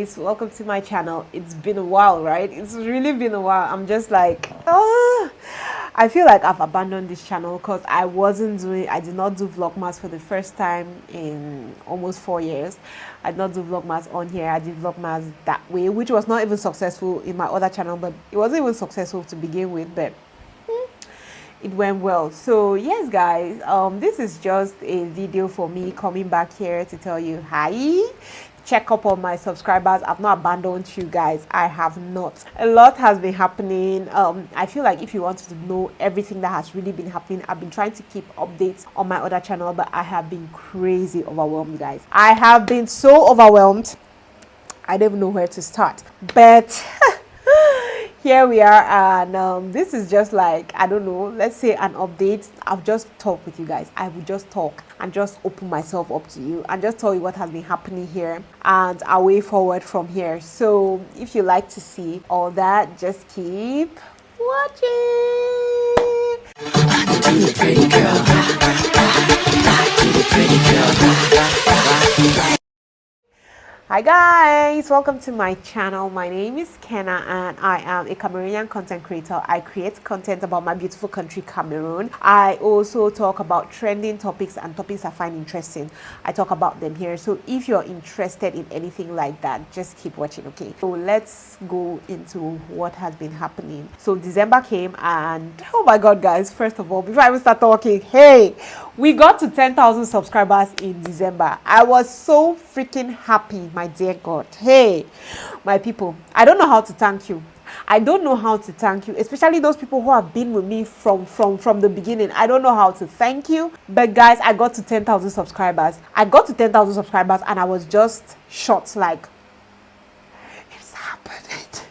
guys, welcome to my channel. It's been a while, right? It's really been a while. I'm just like, oh, I feel like I've abandoned this channel because I did not do vlogmas for the first time in almost 4 years. I did not do vlogmas on here. I did vlogmas that way, which was not even successful in my other channel, but it wasn't even successful to begin with, but it went well. So yes guys, this is just a video for me coming back here to tell you hi, check up on my subscribers. I've not abandoned you guys. I have not. A lot has been happening. I feel like if you want to know everything that has really been happening, I've been trying to keep updates on my other channel, but I have been crazy overwhelmed, guys. I have been so overwhelmed, I don't even know where to start, but here we are, and this is just like, I don't know, let's say an update. I'll just talk with you guys. I will just talk and just open myself up to you and just tell you what has been happening here and our way forward from here. So if you like to see all that, just keep watching. Pretty girl. Pretty girl. Hi guys, welcome to my channel. My name is Kenna and I am a Cameroonian content creator. I create content about my beautiful country Cameroon. I also talk about trending topics and topics I find interesting. I talk about them here. So if you're interested in anything like that, just keep watching, okay? So let's go into what has been happening. So December came and oh my god guys, first of all, before I even start talking, hey, we got to 10,000 subscribers in December. I was so freaking happy, my dear God. Hey, my people, I don't know how to thank you. I don't know how to thank you, especially those people who have been with me from the beginning. I don't know how to thank you. But guys, I got to 10,000 subscribers. I got to 10,000 subscribers and I was just shocked, like, it's happened.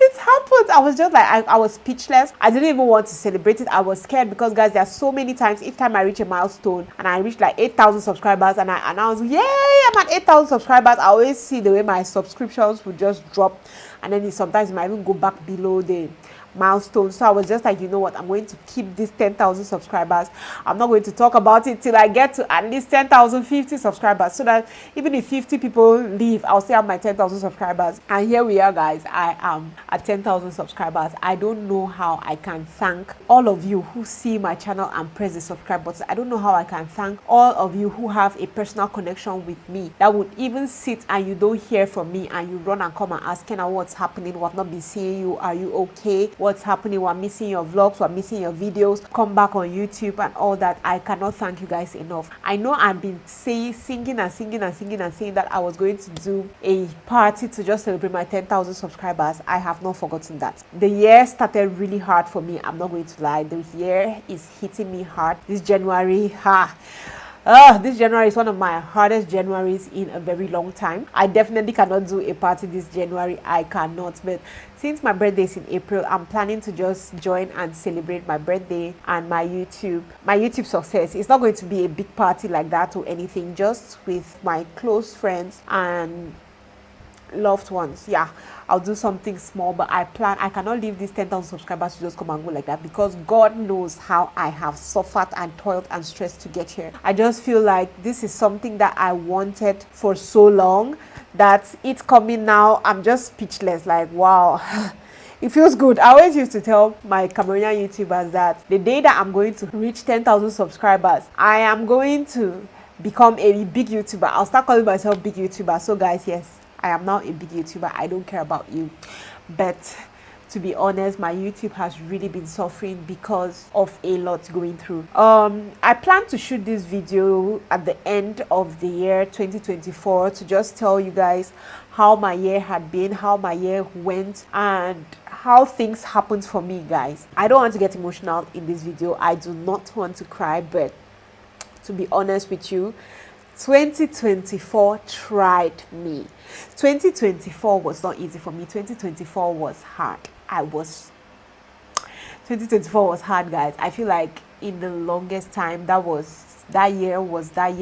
It happened. I was just like, I was speechless. I didn't even want to celebrate it. I was scared because guys, there are so many times each time I reach a milestone and I reach like 8,000 subscribers and I announce, yay, I'm at 8,000 subscribers. I always see the way my subscriptions would just drop, and then sometimes it might even go back below the milestone. So I was just like, you know what, I'm going to keep this 10,000 subscribers. I'm not going to talk about it till I get to at least 10,050 subscribers, so that even if 50 people leave, I'll still have my 10,000 subscribers. And here we are guys, I am at 10,000 subscribers. I don't know how I can thank all of you who see my channel and press the subscribe button. I don't know how I can thank all of you who have a personal connection with me, that would even sit and you don't hear from me and you run and come and ask, Kenna, what's happening? We've not been seeing you. Are you okay? What's happening? We're missing your vlogs, we're missing your videos. Come back on YouTube and all that. I cannot thank you guys enough. I know I've been singing that I was going to do a party to just celebrate my 10,000 subscribers. I have not forgotten that. The year started really hard for me. I'm not going to lie. The year is hitting me hard. This January, this January is one of my hardest Januaries in a very long time. I definitely cannot do a party this January. I cannot. But since my birthday is in April, I'm planning to just join and celebrate my birthday and my YouTube success. It's not going to be a big party like that or anything, just with my close friends and loved ones. Yeah, I'll do something small, but I cannot leave these 10,000 subscribers to just come and go like that, because God knows how I have suffered and toiled and stressed to get here. I just feel like this is something that I wanted for so long, that it's coming now. I'm just speechless, like, wow. It feels good. I always used to tell my Cameroonian YouTubers that the day that I'm going to reach 10,000 subscribers, I am going to become a big YouTuber. I'll start calling myself big YouTuber. So guys, yes, I am now a big YouTuber. I don't care about you. But to be honest, my YouTube has really been suffering because of a lot going through. I plan to shoot this video at the end of the year 2024 to just tell you guys how my year had been, how my year went, and how things happened for me, guys. I don't want to get emotional in this video. I do not want to cry, but to be honest with you, 2024 tried me. 2024 was not easy for me. 2024 was hard. 2024 was hard, guys. I feel like in the longest time, that year was that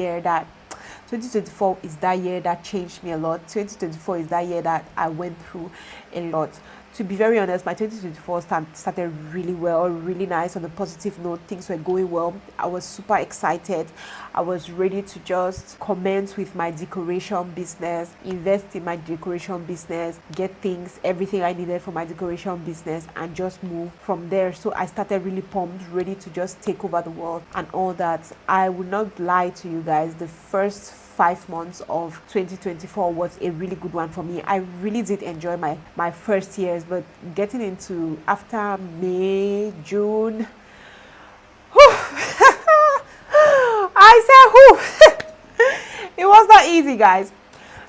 2024 is that year that changed me a lot. 2024 is that year that I went through a lot. To be very honest, my 2024 started really well, really nice on a positive note. Things were going well. I was super excited. I was ready to just commence with my decoration business, invest in my decoration business, get things, everything I needed for my decoration business, and just move from there. So I started really pumped, ready to just take over the world and all that. I will not lie to you guys. The first 5 months of 2024 was a really good one for me. I really did enjoy my first years, but getting into after May, June, I said, it was not easy, guys.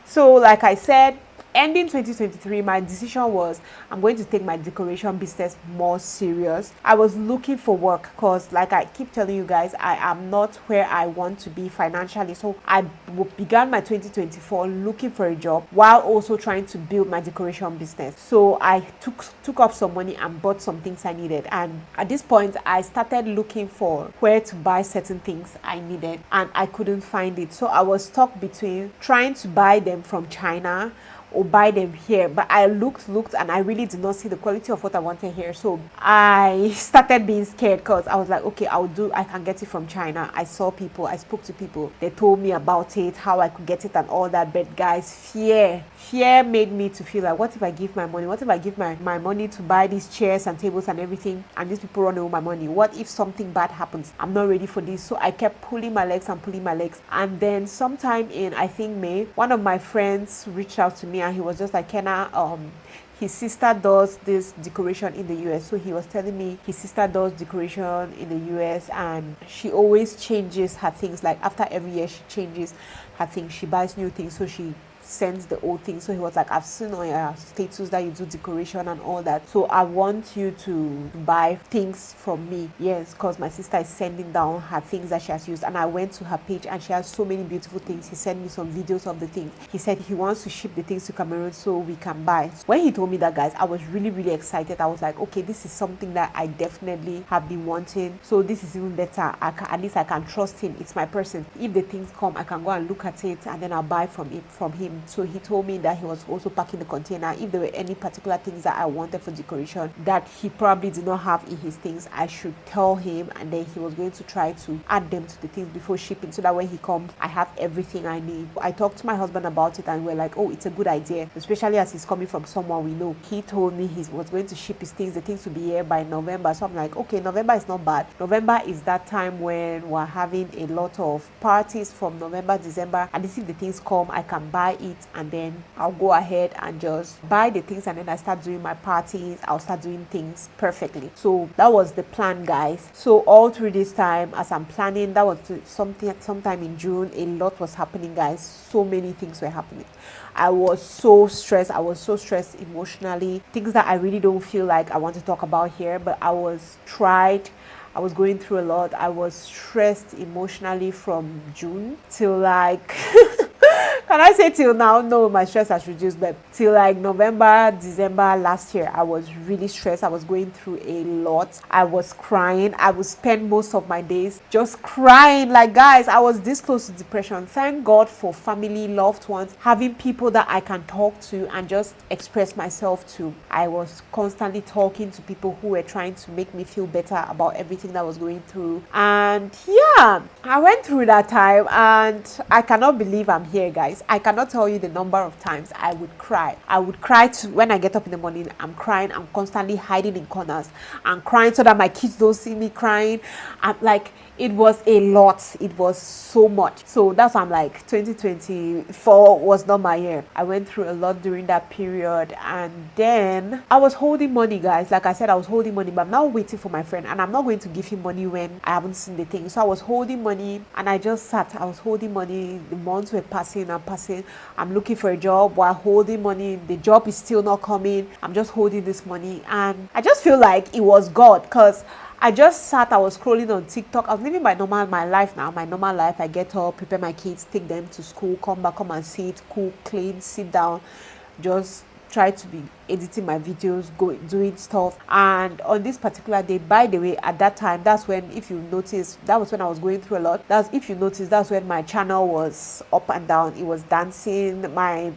So, like I said, ending 2023, my decision was I'm going to take my decoration business more serious. I was looking for work because, like I keep telling you guys, I am not where I want to be financially. So I began my 2024 looking for a job while also trying to build my decoration business. So I took up some money and bought some things I needed. And at this point, I started looking for where to buy certain things I needed, and I couldn't find it. So I was stuck between trying to buy them from China or buy them here, but I looked and I really did not see the quality of what I wanted here. So I started being scared because I was like, okay, I can get it from China. I saw people, I spoke to people, they told me about it, how I could get it and all that. But guys, fear made me to feel like, what if I give my money, what if I give my money to buy these chairs and tables and everything, and these people run away my money? What if something bad happens? I'm not ready for this. So I kept pulling my legs, and then sometime in, I think, May, one of my friends reached out to me and he was just like, Kenna, his sister does this decoration in the US. So he was telling me his sister does decoration in the US and she always changes her things. Like after every year she changes her things, she buys new things, so she sends the old thing. So he was like, I've seen on your status that you do decoration and all that, so I want you to buy things from me. Yes, because my sister is sending down her things that she has used. And I went to her page and she has so many beautiful things. He sent me some videos of the things. He said he wants to ship the things to Cameroon so we can buy. When he told me that, guys, I was really excited. I was like, okay, this is something that I definitely have been wanting, so this is even better. At least I can trust him. It's my person. If the things come, I can go and look at it and then I'll buy from him. So he told me that he was also packing the container. If there were any particular things that I wanted for decoration that he probably did not have in his things, I should tell him, and then he was going to try to add them to the things before shipping, so that when he comes, I have everything I need. I talked to my husband about it and we're like, oh, it's a good idea, especially as he's coming from someone we know. He told me he was going to ship his things, the things will be here by November. So I'm like, okay, November is not bad. November is that time when we're having a lot of parties from November, December, and if the things come, I can buy it and then I'll go ahead and just buy the things, and then I start doing my parties. I'll start doing things perfectly. So that was the plan, guys. So all through this time, as I'm planning, that was sometime in June, a lot was happening, guys. So many things were happening. I was so stressed. I was so stressed emotionally. Things that I really don't feel like I want to talk about here, but I was going through a lot. I was stressed emotionally from June till like can I say till now? No, my stress has reduced, but till like November, December last year, I was really stressed. I was going through a lot. I was crying. I would spend most of my days just crying. Like, guys, I was this close to depression. Thank God for family, loved ones, having people that I can talk to and just express myself to. I was constantly talking to people who were trying to make me feel better about everything that I was going through. And yeah, I went through that time and I cannot believe I'm here, guys. I cannot tell you the number of times I would cry. I would cry when I get up in the morning. I'm crying. I'm constantly hiding in corners. I'm crying so that my kids don't see me crying. I'm like, it was a lot. It was so much. So that's why I'm like, 2024 was not my year. I went through a lot during that period. And then I was holding money, guys. Like I said, I was holding money, but I'm now waiting for my friend. And I'm not going to give him money when I haven't seen the thing. So I was holding money and I just sat. I was holding money. The months were passing and passing. I'm looking for a job while holding money. The job is still not coming. I'm just holding this money. And I just feel like it was God, because I just sat, I was scrolling on TikTok. I was living my life now. My normal life. I get up, prepare my kids, take them to school, come back, come and sit, cook, clean, sit down, just try to be editing my videos, doing stuff. And on this particular day, by the way, at that time, that's when, if you notice, that was when I was going through a lot. That's, if you notice, that's when my channel was up and down. It was dancing. My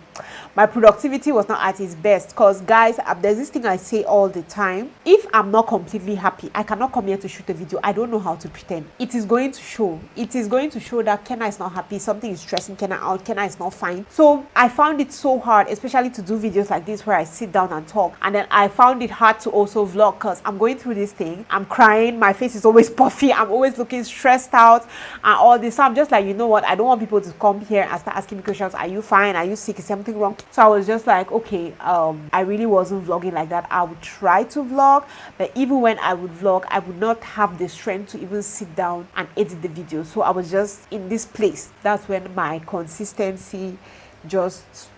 productivity was not at its best, because guys, there's this thing I say all the time: if I'm not completely happy, I cannot come here to shoot a video. I don't know how to pretend. It is going to show. It is going to show that Kenna is not happy, something is stressing Kenna out, Kenna is not fine. So I found it so hard, especially to do videos like this where I sit down and talk. And then I found it hard to also vlog, because I'm going through this thing, I'm crying, my face is always puffy, I'm always looking stressed out and all this. So I'm just like, you know what, I don't want people to come here and start asking me questions. Are you fine? Are you sick? Is something wrong? So I was just like, okay, I really wasn't vlogging like that. I would try to vlog, but even when I would vlog, I would not have the strength to even sit down and edit the video. So I was just in this place. That's when my consistency just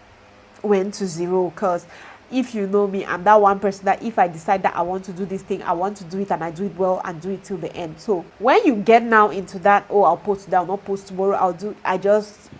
went to zero. Because if you know me, I'm that one person that if I decide that I want to do this thing, I want to do it, and I do it well and do it till the end. So when you get now into that, oh, I'll post today, I'll not post tomorrow, I just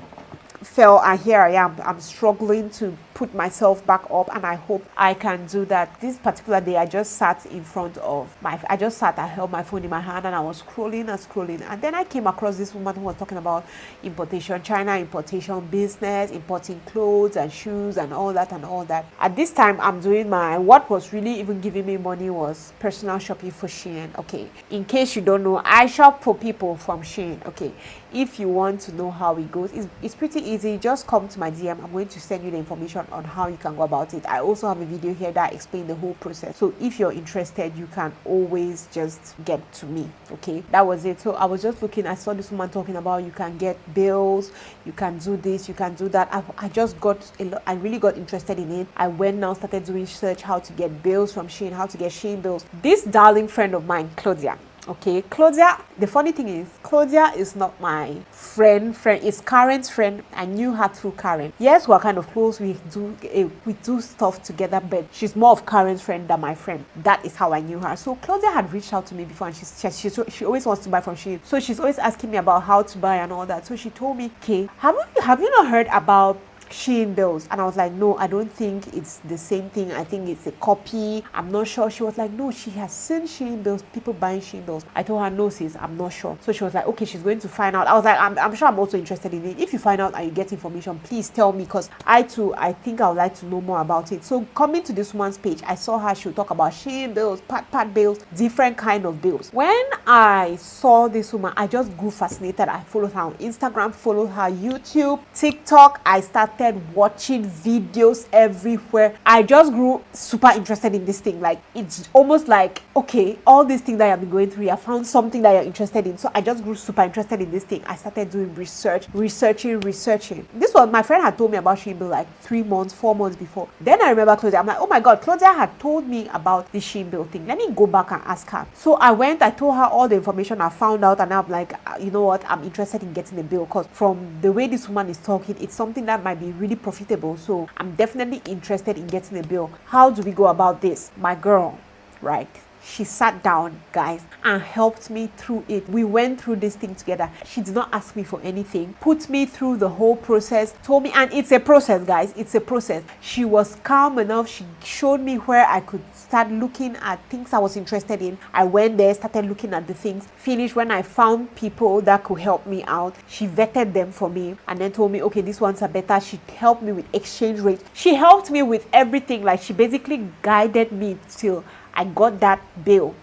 fell, and here I am. I'm struggling to put myself back up, and I hope I can do that. This particular day, I just sat in front of I held my phone in my hand, and I was scrolling, and then I came across this woman who was talking about importation, China importation business, importing clothes and shoes and all that. At this time, I'm doing what was really even giving me money was personal shopping for Shein. Okay, in case you don't know, I shop for people from Shein. Okay, if you want to know how it goes, it's pretty easy. Just come to my DM. I'm going to send you the information on how you can go about it. I also have a video here that explains the whole process. So if you're interested, you can always just get to me. Okay, that was it. So I was just looking. I saw this woman talking about you can get bills, you can do this, you can do that. I just got I really got interested in it. I went now, started doing research how to get bills from Shein, how to get Shein bills. This darling friend of mine, Claudia. Okay, Claudia, the funny thing is, Claudia is not my friend, it's Karen's friend. I knew her through Karen. Yes, we're kind of close, we do stuff together, but she's more of Karen's friend than my friend. That is how I knew her. So Claudia had reached out to me before, and she always wants to buy from Shein. So she's always asking me about how to buy and all that. So she told me, okay, have you not heard about Shein bills? And I was like, no, I don't think it's the same thing. I think it's a copy. I'm not sure. She was like, no, she has seen Shein bills, people buying Shein bills. I told her, no, sis, I'm not sure. So she was like, okay, she's going to find out. I was like, I'm sure I'm also interested in it. If you find out and you get information, please tell me, because I think I would like to know more about it. So coming to this woman's page, I saw her. She would talk about Shein bills, pat bills, different kind of bills. When I saw this woman, I just grew fascinated. I followed her on Instagram, followed her YouTube, TikTok. I started watching videos everywhere. I just grew super interested in this thing. Like, it's almost like, okay, all these things that I've been going through, I found something that you're interested in. So I just grew super interested in this thing. I started doing researching. This was, my friend had told me about Shein bill like 3 months, 4 months before. Then I remember Claudia. I'm like, oh my God, Claudia had told me about the Shein bill thing. Let me go back and ask her. So I went, I told her all the information I found out, and I'm like, you know what, I'm interested in getting a bill, because from the way this woman is talking, it's something that might be really profitable. So I'm definitely interested in getting a bill. How do we go about this? My girl, right? She sat down, guys, and helped me through it. We went through this thing together. She did not ask me for anything, put me through the whole process, told me, and it's a process, guys. It's a process. She was calm enough. She showed me where I could start looking at things I was interested in. I went there, started looking at the things. Finished when I found people that could help me out. She vetted them for me and then told me, okay, these ones are better. She helped me with exchange rates. She helped me with everything. Like, she basically guided me till I got that bill.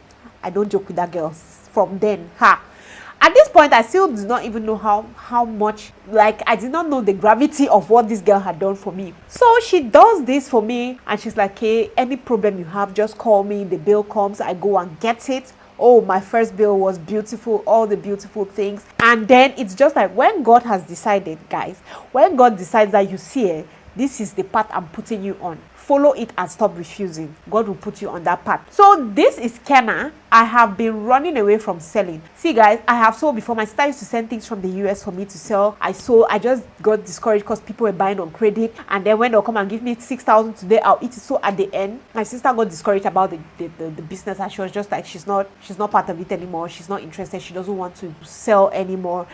I don't joke with that girl. From then, at this point, I still do not even know how much, like, I did not know the gravity of what this girl had done for me. So she does this for me, and she's like, hey, any problem you have, just call me. The bill comes, I go and get it. Oh, my first bill was beautiful, all the beautiful things. And then it's just like, when God has decided, guys, when God decides that, you see, this is the path I'm putting you on, follow it and stop refusing, God will put you on that path. So this is Kenna. I have been running away from selling. See, guys, I have sold before. My sister used to send things from the US for me to sell. I just got discouraged because people were buying on credit, and then when they'll come and give me 6,000 today, I'll eat it. So at the end, my sister got discouraged about the business, and she was just like, she's not part of it anymore. She's not interested. She doesn't want to sell anymore.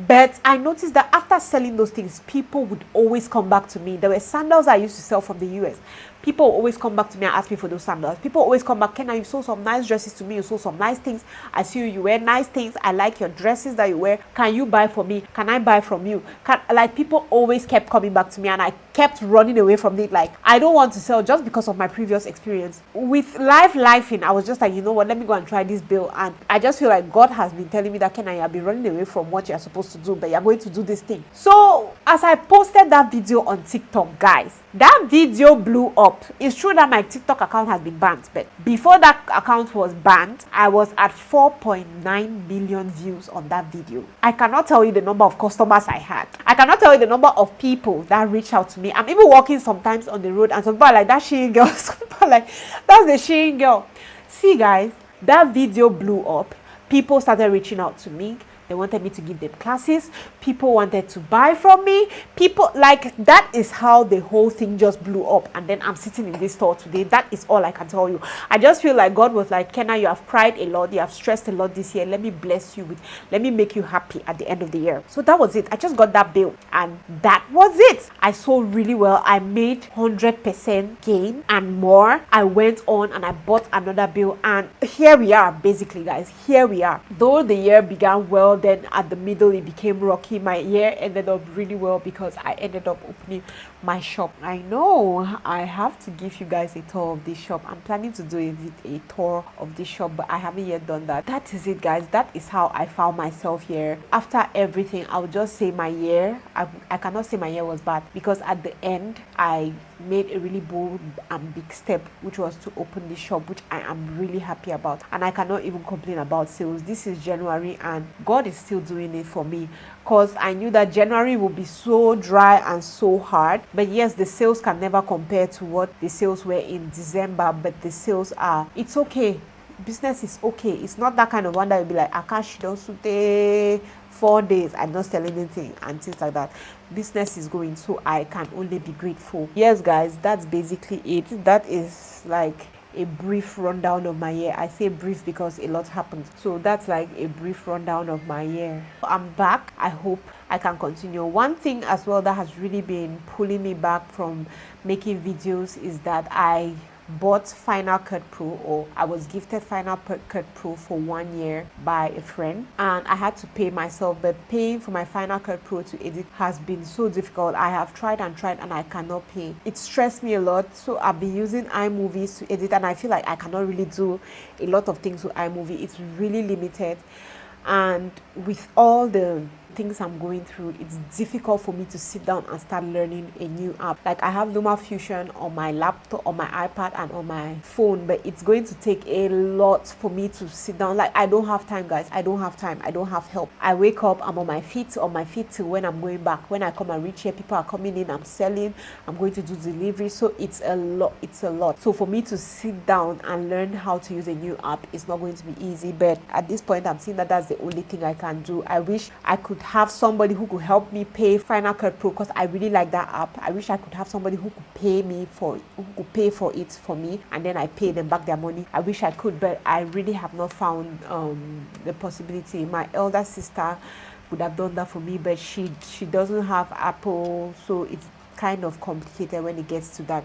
But I noticed that after selling those things, people would always come back to me. There were sandals I used to sell from the US. People always come back to me and ask me for those sandals. People always come back, Kenna, you sold some nice dresses to me, you sold some nice things. I see you wear nice things. I like your dresses that you wear. Can you buy for me? Can I buy from you? Like, people always kept coming back to me, and I kept running away from it. Like, I don't want to sell just because of my previous experience. With lifing, I was just like, you know what, let me go and try this bill. And I just feel like God has been telling me that, Kenna, you've been running away from what you're supposed to do, but you're going to do this thing. So as I posted that video on TikTok, guys, that video blew up. It's true that my TikTok account has been banned, but before that account was banned, I was at 4.9 million views on that video. I cannot tell you the number of customers I had. I cannot tell you the number of people that reach out to me. I'm even walking sometimes on the road, and some people are like, that Shein girl. Some people are like, that's the Shein girl. See, guys, that video blew up. People started reaching out to me. They wanted me to give them classes. People wanted to buy from me. People, like, that is how the whole thing just blew up. And then I'm sitting in this store today. That is all I can tell you. I just feel like God was like, Kenna, you have cried a lot. You have stressed a lot this year. Let me bless you with, let me make you happy at the end of the year. So that was it. I just got that bill, and that was it. I sold really well. I made 100% gain and more. I went on and I bought another bill, and here we are, basically, guys. Here we are. Though the year began well, then at the middle it became rocky. My year ended up really well because I ended up opening my shop. I know I have to give you guys a tour of this shop. I'm planning to do a tour of this shop, but I haven't yet done that. That is it, guys. That is how I found myself here. After everything, I would just say my year, I cannot say my year was bad, because at the end I made a really bold and big step, which was to open this shop, which I am really happy about, and I cannot even complain about sales. This is January and God is still doing it for me, because I knew that January would be so dry and so hard. But yes, the sales can never compare to what the sales were in December, but the sales are, it's okay. Business is okay. It's not that kind of one that will be like, Akash, don't today 4 days I'm not selling anything and things like that. Business is going, so I can only be grateful. Yes, guys, that's basically it. That is like a brief rundown of my year. I say brief because a lot happened. So that's like a brief rundown of my year. I'm back. I hope I can continue. One thing as well that has really been pulling me back from making videos is that I bought Final Cut Pro, or I was gifted Final Cut Pro for 1 year by a friend, and I had to pay myself. But paying for my Final Cut Pro to edit has been so difficult. I have tried and I cannot pay. It stressed me a lot, so I've been using iMovies to edit, and I feel like I cannot really do a lot of things with iMovie. It's really limited, and with all the things I'm going through, it's difficult for me to sit down and start learning a new app. Like, I have LumaFusion on my laptop, on my iPad, and on my phone, but it's going to take a lot for me to sit down. Like, I don't have time, guys. I don't have time. I don't have help. I wake up, I'm on my feet till when I'm going back. When I come and reach here, people are coming in, I'm selling, I'm going to do delivery. So it's a lot. So for me to sit down and learn how to use a new app, it's not going to be easy. But at this point, I'm seeing that that's the only thing I can do. I wish I could have somebody who could help me pay Final Cut Pro, because I really like that app. I wish I could have somebody who could pay for it for me, and then I pay them back their money. I wish I could, but I really have not found the possibility. My elder sister would have done that for me, but she doesn't have Apple, so it's kind of complicated when it gets to that.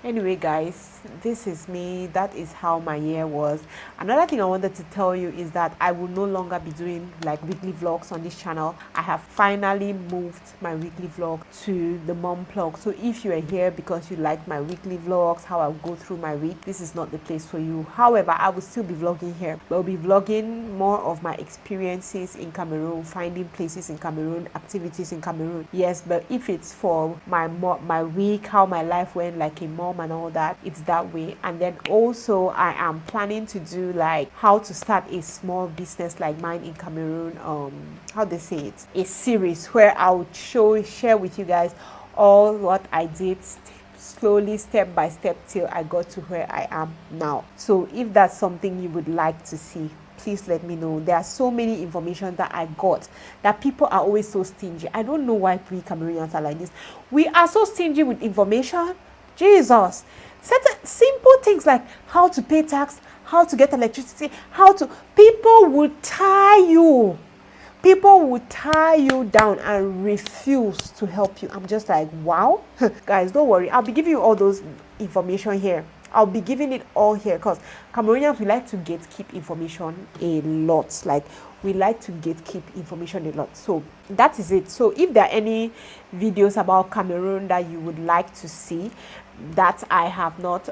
Anyway, guys, this is me. That is how my year was. Another thing I wanted to tell you is that I will no longer be doing like weekly vlogs on this channel. I have finally moved my weekly vlog to the mom plug. So if you are here because you like my weekly vlogs, how I go through my week, this is not the place for you. However, I will still be vlogging here. I'll be vlogging more of my experiences in Cameroon, finding places in Cameroon, activities in Cameroon. Yes, but if it's for my week, how my life went like a mom and all that, it's that way. And then also I am planning to do like how to start a small business like mine in Cameroon, how they say it, a series where I would share with you guys all what I did slowly, step by step, till I got to where I am now. So if that's something you would like to see, please let me know. There are so many information that I got that people are always so stingy. I don't know why we Cameroonians are like this. We are so stingy with information. Jesus. Certain simple things like how to pay tax, how to get electricity, people will tie you. People will tie you down and refuse to help you. I'm just like, wow. Guys, don't worry. I'll be giving you all those information here. I'll be giving it all here because Cameroonians, we like to gatekeep information a lot. Like, we like to gatekeep information a lot. So that is it. So if there are any videos about Cameroon that you would like to see that I have not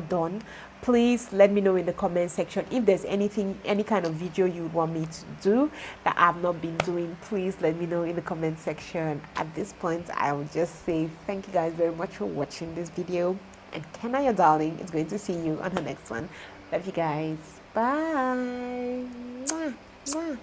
done, please let me know in the comment section. If there's anything, any kind of video you would want me to do that I've not been doing, please let me know in the comment section. At this point, I will just say thank you guys very much for watching this video, and Kenna, your darling, is going to see you on the next one. Love you guys. Bye. Mwah, mwah.